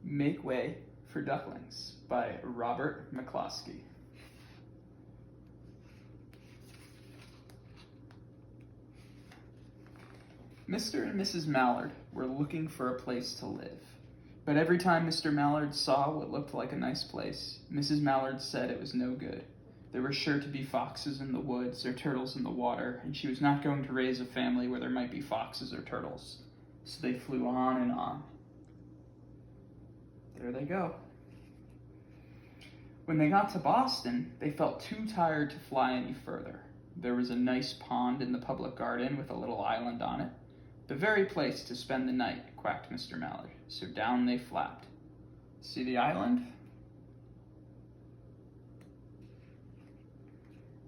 Make Way for Ducklings by Robert McCloskey. Mr. and Mrs. Mallard were looking for a place to live. But every time Mr. Mallard saw what looked like a nice place, Mrs. Mallard said it was no good. There were sure to be foxes in the woods or turtles in the water, and she was not going to raise a family where there might be foxes or turtles. So they flew on and on. There they go. When they got to Boston, they felt too tired to fly any further. There was a nice pond in the public garden with a little island on it. The very place to spend the night, quacked Mr. Mallard. So down they flapped. See the island?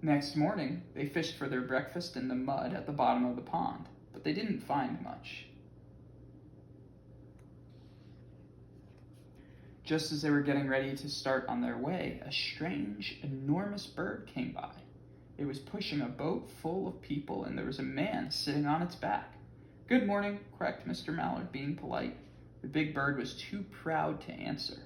Next morning, they fished for their breakfast in the mud at the bottom of the pond, but they didn't find much. Just as they were getting ready to start on their way, a strange, enormous bird came by. It was pushing a boat full of people, and there was a man sitting on its back. "Good morning," quacked Mr. Mallard, being polite. The big bird was too proud to answer,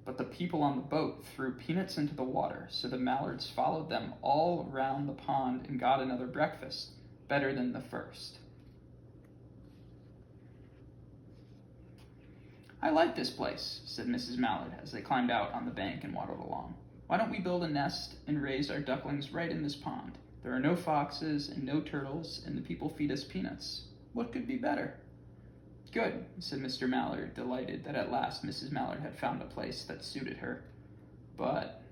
but the people on the boat threw peanuts into the water, so the Mallards followed them all around the pond and got another breakfast, better than the first. "I like this place," said Mrs. Mallard as they climbed out on the bank and waddled along. "Why don't we build a nest and raise our ducklings right in this pond? There are no foxes and no turtles, and the people feed us peanuts. What could be better?" "Good," said Mr. Mallard, delighted that at last Mrs. Mallard had found a place that suited her. "But..."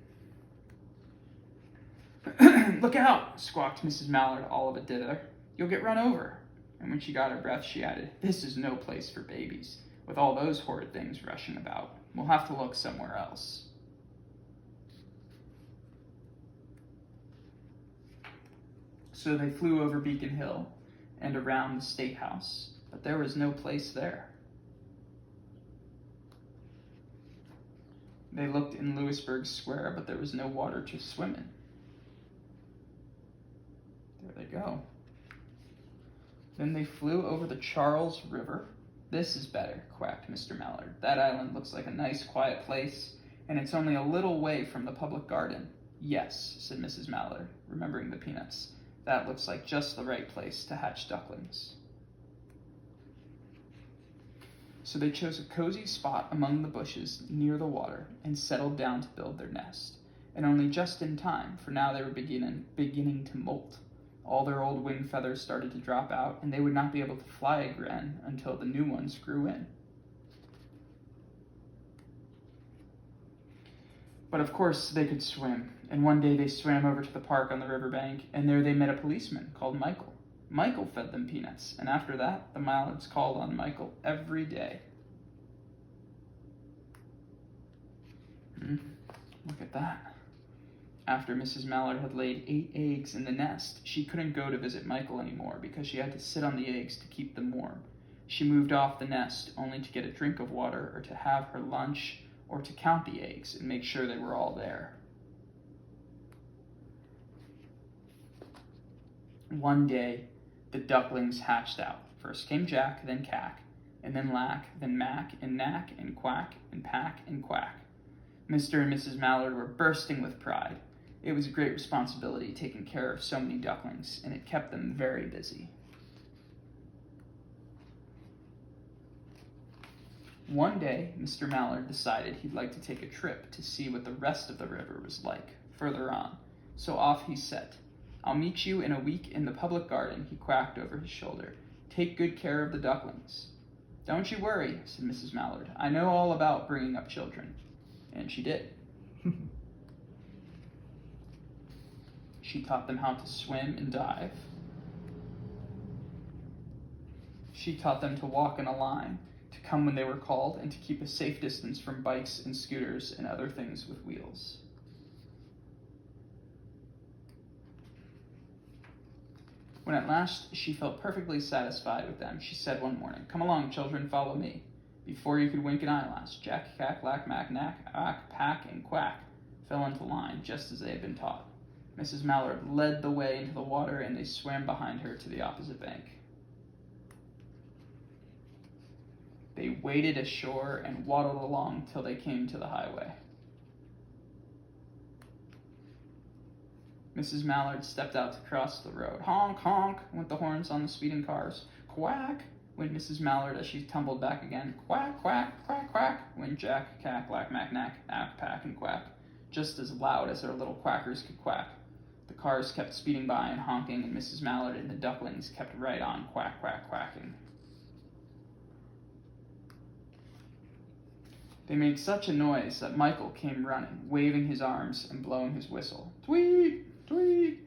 "Look out!" squawked Mrs. Mallard all of a dither. "You'll get run over." And when she got her breath, she added, "This is no place for babies, with all those horrid things rushing about. We'll have to look somewhere else." So they flew over Beacon Hill and around the State House, but there was no place there. They looked in Louisburg Square, but there was no water to swim in. There they go. Then they flew over the Charles River. "This is better," quacked Mr. Mallard. "That island looks like a nice, quiet place, and it's only a little way from the public garden." "Yes," said Mrs. Mallard, remembering the peanuts. "That looks like just the right place to hatch ducklings." So they chose a cozy spot among the bushes near the water and settled down to build their nest. And only just in time, for now they were beginning to molt. All their old wing feathers started to drop out, and they would not be able to fly again until the new ones grew in. But of course they could swim, and one day they swam over to the park on the riverbank, and there they met a policeman called Michael. Michael fed them peanuts, and after that, the Mallards called on Michael every day. Look at that. After Mrs. Mallard had laid 8 eggs in the nest, she couldn't go to visit Michael anymore because she had to sit on the eggs to keep them warm. She moved off the nest only to get a drink of water or to have her lunch or to count the eggs and make sure they were all there. One day, the ducklings hatched out. First came Jack, then Cack, and then Lack, then Mack, and Knack, and Quack, and Pack, and Quack. Mr. and Mrs. Mallard were bursting with pride. It was a great responsibility taking care of so many ducklings, and it kept them very busy. One day, Mr. Mallard decided he'd like to take a trip to see what the rest of the river was like, further on. So off he set. "I'll meet you in a week in the public garden," he quacked over his shoulder. "Take good care of the ducklings." "Don't you worry," said Mrs. Mallard. "I know all about bringing up children." And she did. She taught them how to swim and dive. She taught them to walk in a line, to come when they were called, and to keep a safe distance from bikes and scooters and other things with wheels. When at last she felt perfectly satisfied with them, she said one morning, "Come along, children, follow me." Before you could wink an eyelash, Jack, Cack, Lack, Mack, Knack, Ack, Pack, and Quack fell into line just as they had been taught. Mrs. Mallard led the way into the water, and they swam behind her to the opposite bank. They waded ashore and waddled along till they came to the highway. Mrs. Mallard stepped out to cross the road. Honk, honk, went the horns on the speeding cars. Quack, went Mrs. Mallard as she tumbled back again. Quack, quack, quack, quack, went Jack, Cack, Lack, Mack, Knack, Ack, Pack, and Quack, just as loud as their little quackers could quack. The cars kept speeding by and honking, and Mrs. Mallard and the Ducklings kept right on quack, quack, quacking. They made such a noise that Michael came running, waving his arms and blowing his whistle. Tweet! Tweet!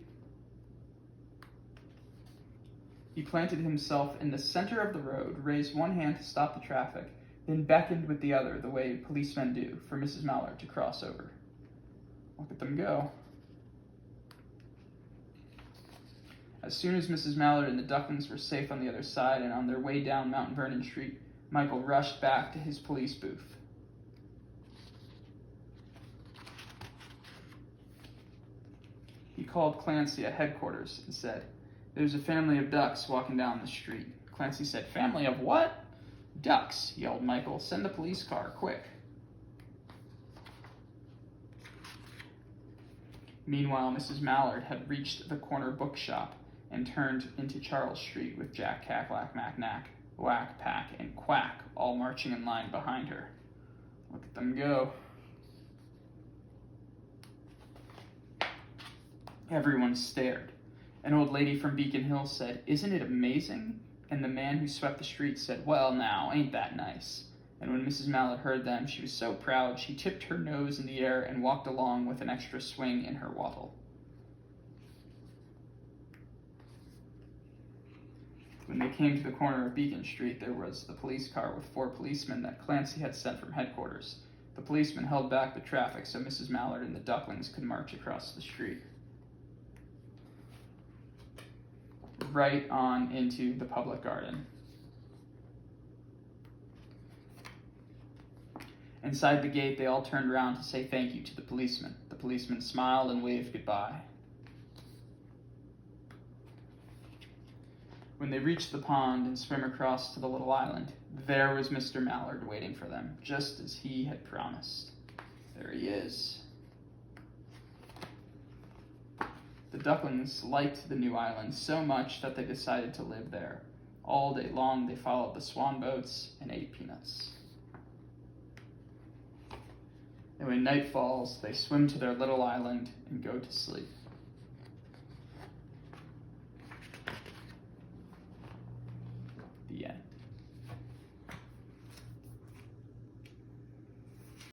He planted himself in the center of the road, raised one hand to stop the traffic, then beckoned with the other the way policemen do for Mrs. Mallard to cross over. Look at them go. As soon as Mrs. Mallard and the Ducklings were safe on the other side and on their way down Mount Vernon Street, Michael rushed back to his police booth. He called Clancy at headquarters and said, "There's a family of ducks walking down the street." Clancy said, "Family of what?" "Ducks," yelled Michael. "Send the police car, quick." Meanwhile, Mrs. Mallard had reached the corner bookshop and turned into Charles Street with Jack, Cack, Lack, Mack, Knack, Whack, Pack, and Quack all marching in line behind her. Look at them go. Everyone stared. An old lady from Beacon Hill said, "Isn't it amazing?" And the man who swept the street said, "Well, now, ain't that nice?" And when Mrs. Mallard heard them, she was so proud she tipped her nose in the air and walked along with an extra swing in her wattle. When they came to the corner of Beacon Street, there was the police car with 4 policemen that Clancy had sent from headquarters. The policemen held back the traffic so Mrs. Mallard and the Ducklings could march across the street. Right on into the public garden. Inside the gate, they all turned around to say thank you to the policeman. The policeman smiled and waved goodbye. When they reached the pond and swam across to the little island, there was Mr. Mallard waiting for them, just as he had promised. There he is. The Ducklings liked the new island so much that they decided to live there. All day long they followed the swan boats and ate peanuts. And when night falls, they swim to their little island and go to sleep.